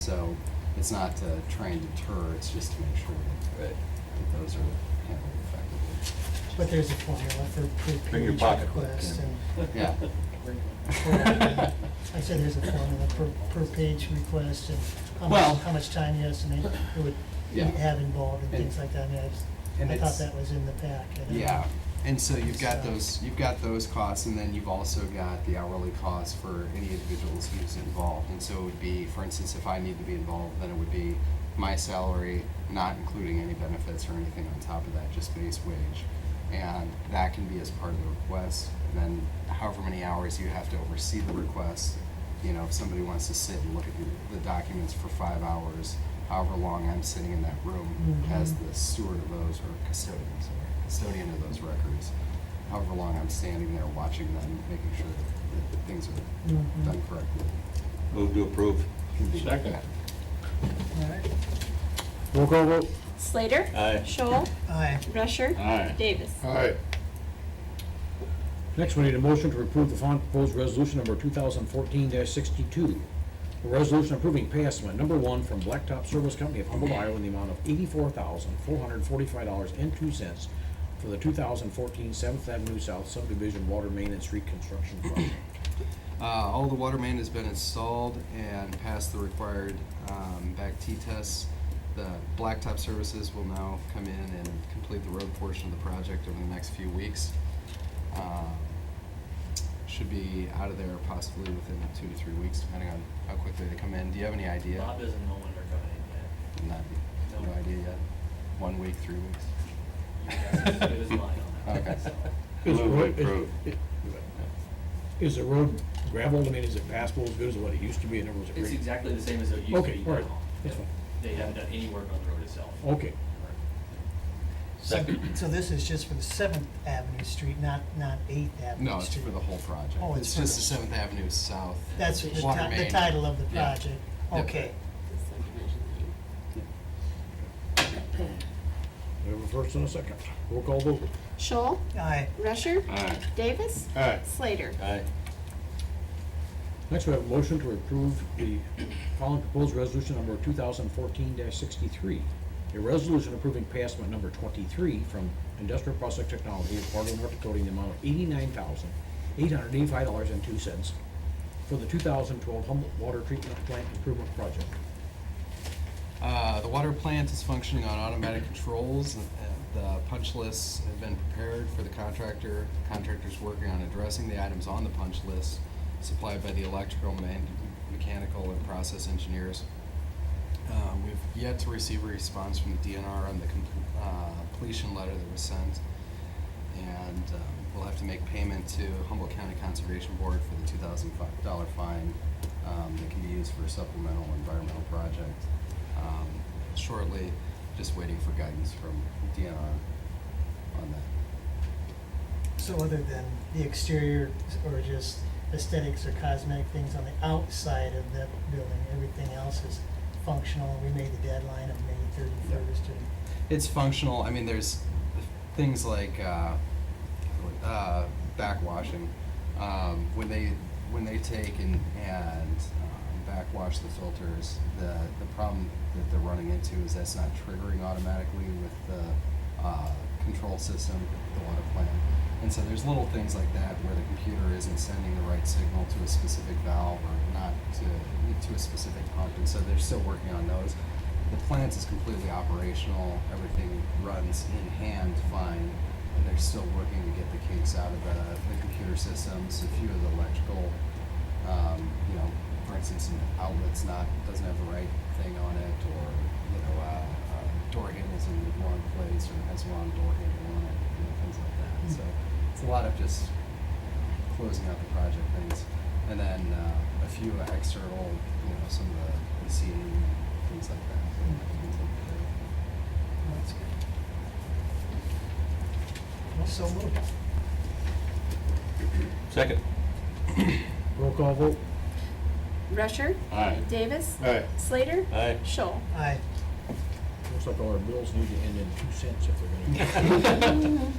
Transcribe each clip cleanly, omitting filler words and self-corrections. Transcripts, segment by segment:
So it's not to try and deter, it's just to make sure that those are handled effectively. But there's a formula for per Bring your page pocketbook, request Ken. Yeah. and. I said there's a formula per page request and Well- how much time you estimate it would Yeah. have involved and And- things like that. I mean, and I thought it's- that was in the pack. I don't know. Yeah, and so you've got So- those costs, and then you've also got the hourly costs for any individuals who's involved. And so it would be, for instance, if I need to be involved, then it would be my salary, not including any benefits or anything on top of that, just base wage. And that can be as part of the request. And then however many hours you have to oversee the request, you know, if somebody wants to sit and look at the documents for 5 hours, however long I'm sitting in that room as the steward of those, or custodian of those records, however long I'm standing there watching them, making sure that things are done correctly. Move to approve. Can be like Second. that. All right. Roll call vote. Slater? Aye. Shoal? Aye. Rusher? Aye. Davis? Aye. Next, we need a motion to approve the following proposed resolution number 2014-62. A resolution approving pay estimate number 1 from Blacktop Service Company of Humboldt, Iowa, in the amount of $84,445.02 for the 2014 7th Avenue South Subdivision Water Main and Street Construction Project. All the water main has been installed and passed the required back T-tests. The Blacktop Services will now come in and complete the road portion of the project over the next few weeks. Should be out of there possibly within 2 to 3 weeks, depending on how quickly they come in. Do you have any idea? Bob doesn't know when they're coming in Not, No. no idea yet? 1 week, 3 weeks? yet. You guys are as good as mine on that. Okay. So, Is the Move road- to approve. Is the road gravelled? I mean, is it passable as good as what it used to be, and was it It's great? exactly the same as it used to Okay, be all right. now. That's fine. They haven't done any work on the road itself. Okay. Second. So this is just for the 7th Avenue Street, not 8th Avenue No, it's Street? for the whole project. Oh, It's it's for just the- the 7th Avenue South. That's the water the main. title of the Yeah. project? Yep. Okay. We have a first and a second. Roll call vote. Shoal? Aye. Rusher? Aye. Davis? Aye. Slater? Aye. Next, we have a motion to approve the following proposed resolution number 2014-63. A resolution approving pay estimate number 23 from Industrial Process Technology of Fargo, North Dakota, in the amount of $89,885.02 for the 2012 Humboldt Water Treatment Plant Improvement Project. The water plant is functioning on automatic controls. The punch lists have been prepared for the contractor. The contractor's working on addressing the items on the punch list supplied by the electrical, mechanical, and process engineers. We've yet to receive a response from the DNR on the completion letter that was sent. And we'll have to make payment to Humboldt County Conservation Board for the $2,005 fine that can be used for a supplemental environmental project. Shortly, just waiting for guidance from DNR on that. So other than the exterior or just aesthetics or cosmetic things on the outside of that building, everything else is functional? We made the deadline of May 31st. It's functional. I mean, there's things like backwashing. When they take and backwash the filters, the problem that they're running into is that's not triggering automatically with the control system, the water plant. And so there's little things like that where the computer isn't sending the right signal to a specific valve or not to a specific pump, and so they're still working on those. The plant is completely operational, everything runs in hand fine, and they're still working to get the kinks out of the computer systems. A few of the electrical, for instance, an outlet's doesn't have the right thing on it, or door handle's in the wrong place, or has the wrong door handle on it, things like that. So it's a lot of just closing out the project things, and then a few external, some of the seating, things like that. That's good. Well, so moved. Second. Roll call vote. Rusher? Aye. Davis? Aye. Slater? Aye. Shoal? Aye. Looks like all our bills need to end in 2 cents if they're gonna.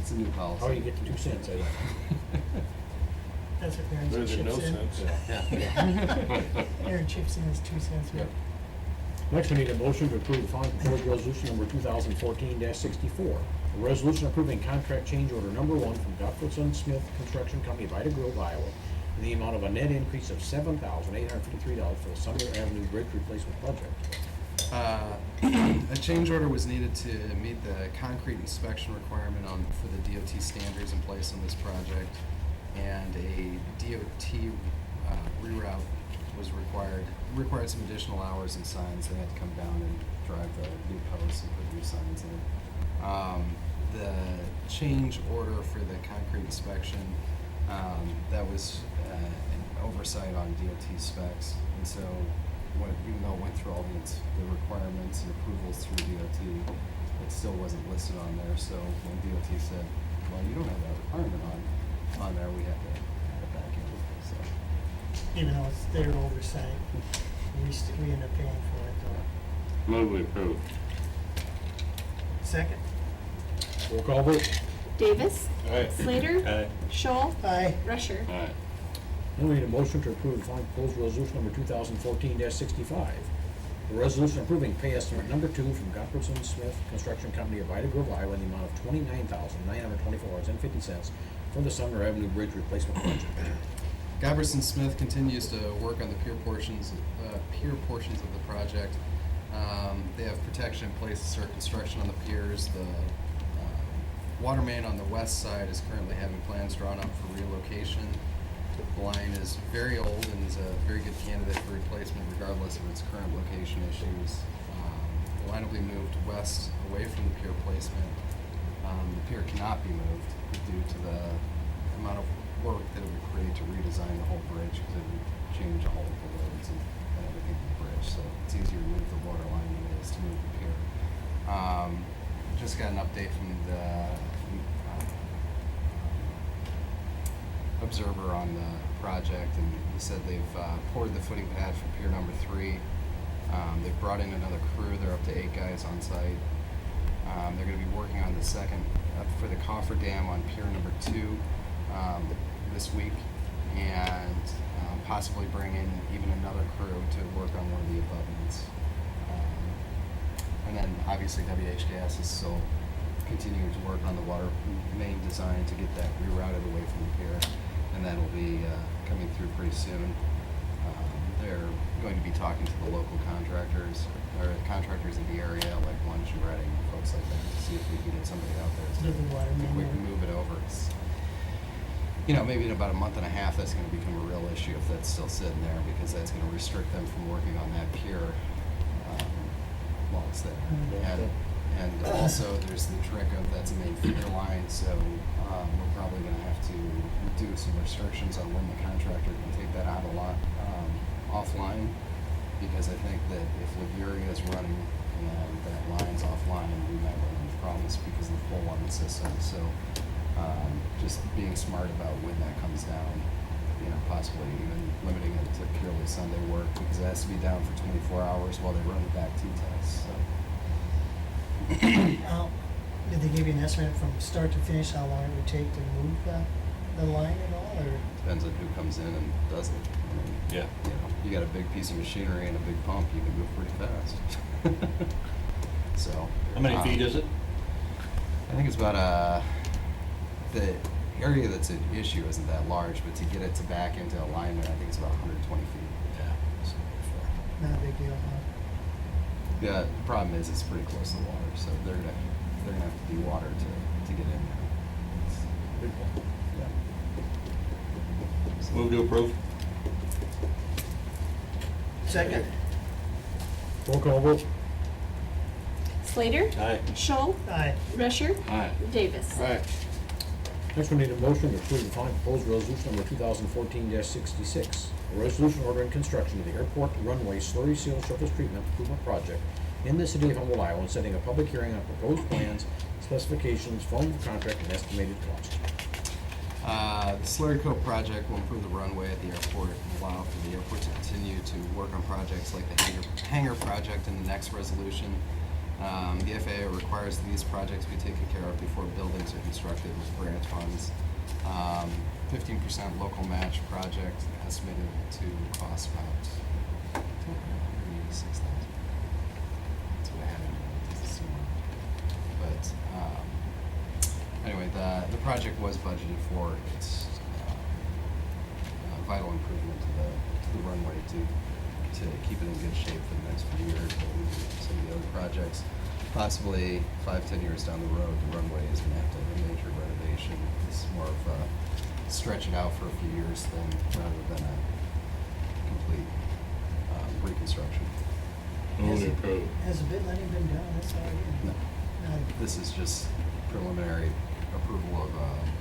It's a new policy. How do you get to 2 cents? That's what Aaron Better chips than no in. sense. Aaron chips in his 2 cents. Yep. Next, we need a motion to approve the following proposed resolution number 2014-64. A resolution approving contract change order number 1 from Gottfriedson Smith Construction Company of Ida Grove, Iowa, in the amount of a net increase of $7,853 for the Sumner Avenue Bridge Replacement Project. A change order was needed to meet the concrete inspection requirement for the DOT standards in place on this project, and a DOT reroute was required some additional hours and signs. They had to come down and drive the new posts and put new signs in. The change order for the concrete inspection, that was an oversight on DOT specs, and so even though it went through all the requirements and approvals through DOT, it still wasn't listed on there. So when DOT said, well, you don't have that requirement on there, we have to add it back in. So Even though it's their oversight, we end up paying for it. Move we approve. Second? Roll call vote. Davis. Aye. Slater. Aye. Scholl. Aye. Rusher. Aye. Then we need a motion to approve the following proposed resolution number 2014-65. A resolution approving pay estimate number 2 from Gottfriedson Smith Construction Company of Ida Grove, Iowa, in the amount of $29,924.50 for the Sumner Avenue Bridge Replacement Project. Gottfriedson Smith continues to work on the pier portions of the project. They have protection in place to start construction on the piers. The water main on the west side is currently having plans drawn up for relocation. The line is very old and is a very good candidate for replacement regardless of its current location issues. The line will be moved west away from the pier placement. The pier cannot be moved due to the amount of work that it would create to redesign the whole bridge, because it would change all of the roads and everything in the bridge. So it's easier to move the water line than it is to move the pier. Just got an update from the observer on the project, and he said they've poured the footing pad for pier number 3. They've brought in another crew. They're up to 8 guys on site. They're going to be working on the second for the coffer dam on pier number 2 this week, and possibly bring in even another crew to work on one of the abutments. And then obviously WH Gas is still continuing to work on the water main design to get that rerouted away from the pier, and that'll be coming through pretty soon. They're going to be talking to the local contractors, or contractors in the area, like Lunch and Reading, folks like that, to see if we can get somebody out there Do the water to main quick work. move it over. Maybe in about a month and a half, that's going to become a real issue if that's still sitting there, because that's going to restrict them from working on that pier while it's there. And also, there's the trick of that's a main feeder line, so we're probably going to have to do some restrictions on when the contractor can take that out of offline, because I think that if Liguria is running and that line's offline, we might run into problems because of the pull on the system. So just being smart about when that comes down, possibly even limiting it to purely Sunday work, because it has to be down for 24 hours while they run the back T-tests. So. Did they give you an estimate from start to finish how long it would take to move the line at all, or? Depends on who comes in and does it. Yeah. You got a big piece of machinery and a big pump, you can move pretty fast. So. How many feet is it? I think it's about the area that's an issue isn't that large, but to get it to back into alignment, I think it's about 120 feet. Not a big deal, huh? Yeah, the problem is it's pretty close to the water, so they're gonna have to de-water to get in there. Big one. Yeah. Move to approve. Second? Roll call vote. Slater. Aye. Scholl. Aye. Rusher. Aye. Davis. Aye. Next, we need a motion to approve the following proposed resolution number 2014-66. A resolution ordering construction of the airport runway slurry seal surface treatment improvement project in the city of Humboldt, Iowa, and setting a public hearing on proposed plans, specifications, form of contract, and estimated cost. The slurry coat project will improve the runway at the airport and allow for the airport to continue to work on projects like the hangar project in the next resolution. The FAA requires that these projects be taken care of before buildings are constructed with grant funds. 15% local match project estimated to cost about $186,000. That's what I had in it. But anyway, the project was budgeted for. It's a vital improvement to the runway to keep it in good shape for the next few years. But we do some of the other projects, possibly 5-10 years down the road, the runway is going to have to have a major renovation. It's more of stretch it out for a few years rather than a complete reconstruction. Move we approve. Has the bid letting been done? That's already. No. No. This is just preliminary approval of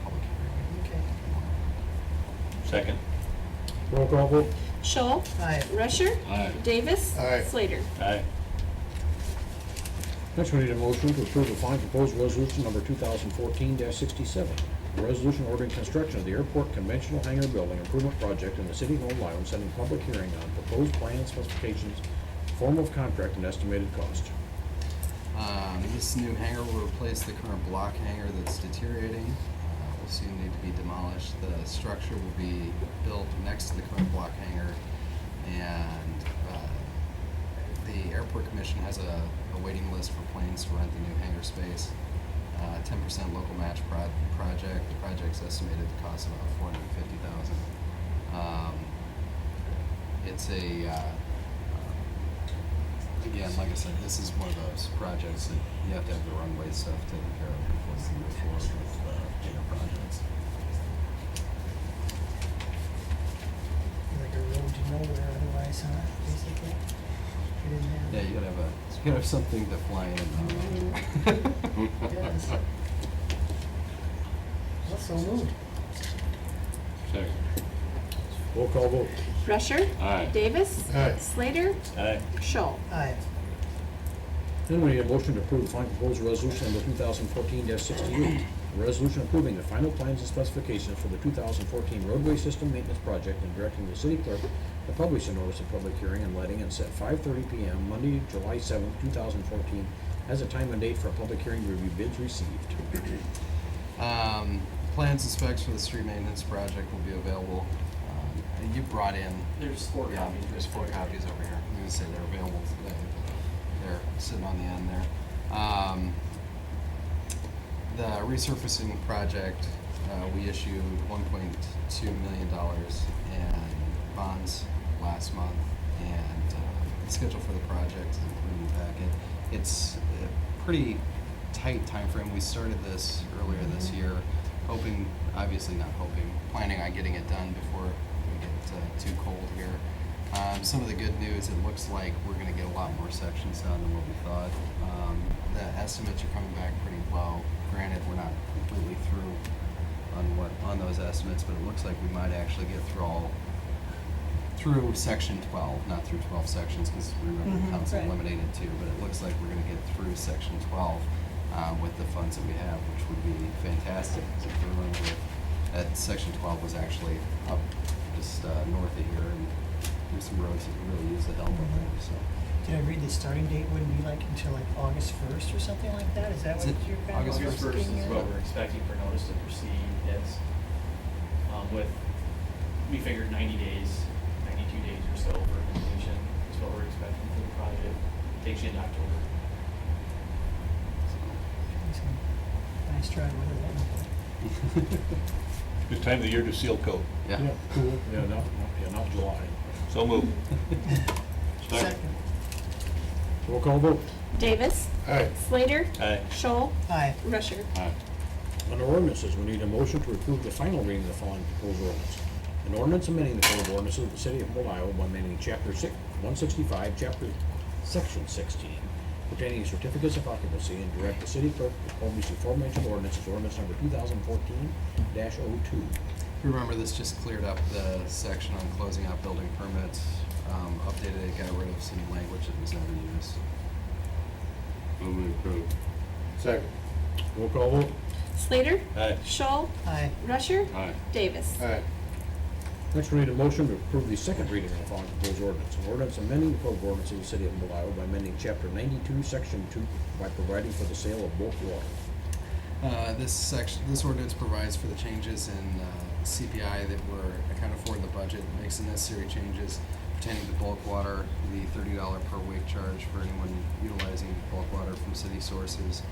public hearing. Okay. Second. Roll call vote. Scholl. Aye. Rusher. Aye. Davis. Aye. Slater. Aye. Next, we need a motion to approve the following proposed resolution number 2014-67. A resolution ordering construction of the airport conventional hangar building improvement project in the city of Humboldt, Iowa, setting public hearing on proposed plan specifications, form of contract, and estimated cost. This new hangar will replace the current block hangar that's deteriorating. Will soon need to be demolished. The structure will be built next to the current block hangar, and the airport commission has a waiting list for planes to rent the new hangar space. 10% local match project. The project's estimated to cost about $450,000. It's again, like I said, this is one of those projects that you have to have the runway stuff taken care of before you can move forward with bigger projects. Like a road to nowhere otherwise, huh? Basically. You didn't have. Yeah, you gotta have something to fly in. Yes. Well, so moved. Second. Roll call vote. Rusher. Aye. Davis. Aye. Slater. Aye. Scholl. Aye. Then we need a motion to approve the following proposed resolution number 2014-68. A resolution approving the final plans and specifications for the 2014 roadway system maintenance project and directing the city clerk to publish a notice of public hearing and letting and set 5:30 p.m. Monday, July 7th, 2014, as a time and date for a public hearing to review bids received. Plans and specs for the street maintenance project will be available. You brought in. There's 4 Yeah, copies. there's 4 copies over here. I'm gonna say they're available today. They're sitting on the end there. The resurfacing project, we issued $1.2 million in bonds last month, and the schedule for the project is included in the packet. It's a pretty tight timeframe. We started this earlier this year, planning on getting it done before we get too cold here. Some of the good news, it looks like we're going to get a lot more sections done than what we thought. The estimates are coming back pretty low. Granted, we're not completely through on those estimates, but it looks like we might actually get through section 12, not through 12 sections, because remember the council right. eliminated 2, but it looks like we're going to get through section 12 with the funds that we have, which would be fantastic. Because if you remember, that section 12 was actually up just north of here, and there's some roads that could really use the help up there. So. Did I read the starting date wouldn't be like until like August 1st or something like that? Is that Is what it you're kind of August August 1st looking is at? what we're expecting for notice to proceed. It's, we figured 90 days, 92 days or so for completion is what we're expecting for the project. Takes you into October. Nice try with it. Good time of the year to seal coat. Yeah. Cool. Yeah, not July. So move. Second. Roll call vote. Davis. Aye. Slater. Aye. Scholl. Aye. Rusher. Aye. Under ordinances, we need a motion to approve the final reading of the following proposed ordinance. An ordinance amending the code of ordinances of the city of Humboldt, Iowa by amending chapter 165, section 16, pertaining to certificates of occupancy, and direct the city clerk to publish the aforementioned ordinance as ordinance number 2014-02. Remember, this just cleared up the section on closing out building permits, updated it, got rid of some language that was never used. Move we approve. Second. Roll call vote. Slater. Aye. Scholl. Aye. Rusher. Aye. Davis. Aye. Next, we need a motion to approve the second reading of the following proposed ordinance. An ordinance amending the code of ordinances of the city of Humboldt, Iowa by amending chapter 92, section 2, by providing for the sale of bulk water. This ordinance provides for the changes in CPI that were accounted for in the budget, makes the necessary changes pertaining to bulk water, the $30 per wake charge for anyone utilizing bulk water from city sources,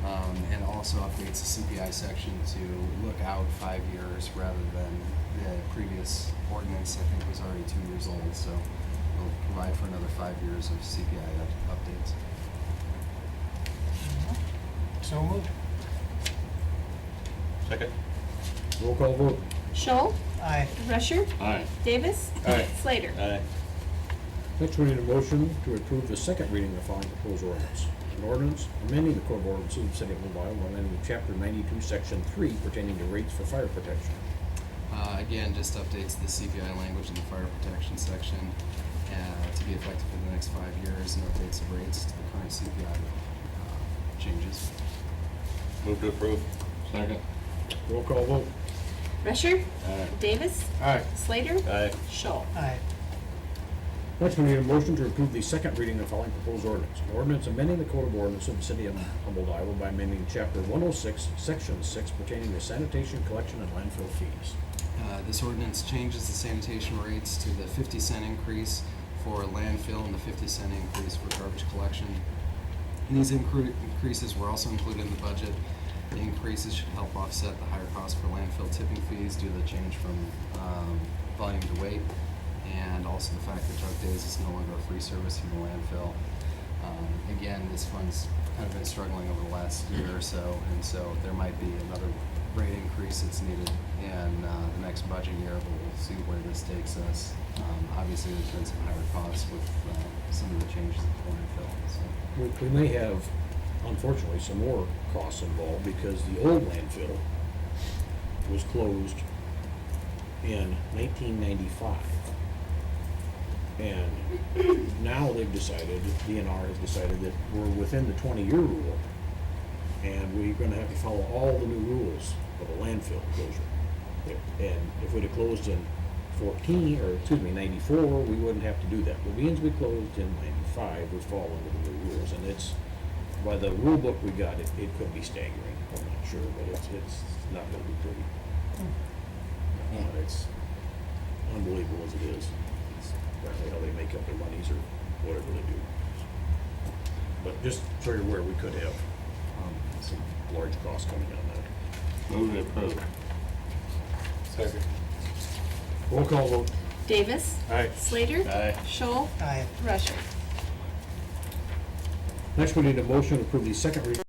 and also updates the CPI section to look out 5 years rather than the previous ordinance, I think, was already 2 years old, so it'll provide for another 5 years of CPI updates. So moved. Second. Roll call vote. Scholl, Aye. Rusher, Aye. Davis, Aye. Slater. Aye. Next, we need a motion to approve the second reading of the following proposed ordinance. An ordinance amending the Code of Ordinances of the City of Humboldt, amending Chapter 92, Section 3 pertaining to rates for fire protection. Again, just updates the CPI language in the fire protection section to be effective for the next 5 years and updates the rates to the current CPI changes. Move to approve. Second. Roll call vote. Rusher, Aye. Davis, Aye. Slater, Aye. Scholl. Aye. Next, we need a motion to approve the second reading of the following proposed ordinance. An ordinance amending the Code of Ordinances of the City of Humboldt, Iowa by amending Chapter 106, Section 6 pertaining to sanitation, collection, and landfill fees. This ordinance changes the sanitation rates to the 50-cent increase for landfill and the 50-cent increase for garbage collection. And these increases were also included in the budget. The increases should help offset the higher cost for landfill tipping fees due to the change from volume to weight, and also the fact that junk days is no longer a free service from the landfill. Again, this fund's kind of been struggling over the last year or so, and so there might be another rate increase that's needed in the next budget year, but we'll see where this takes us. Obviously, there's been some higher costs with some of the changes in the landfill. So. We may have, unfortunately, some more costs involved because the old landfill was closed in 1995. And now they've decided, DNR has decided that we're within the 20-year rule, and we're gonna have to follow all the new rules of a landfill closure. And if we'd have closed in 94, we wouldn't have to do that. But being we closed in 95, would fall under the new rules, and it's, by the rule book we got, it could be staggering, I'm not sure, but it's not gonna be pretty. It's unbelievable as it is. It's apparently how they make up their monies or whatever they do. But just so you're aware, we could have some large costs coming on that. Move to approve. Second. Roll call vote. Davis, Aye. Slater, Aye. Scholl, Aye. Rusher. Next, we need a motion to approve the second reading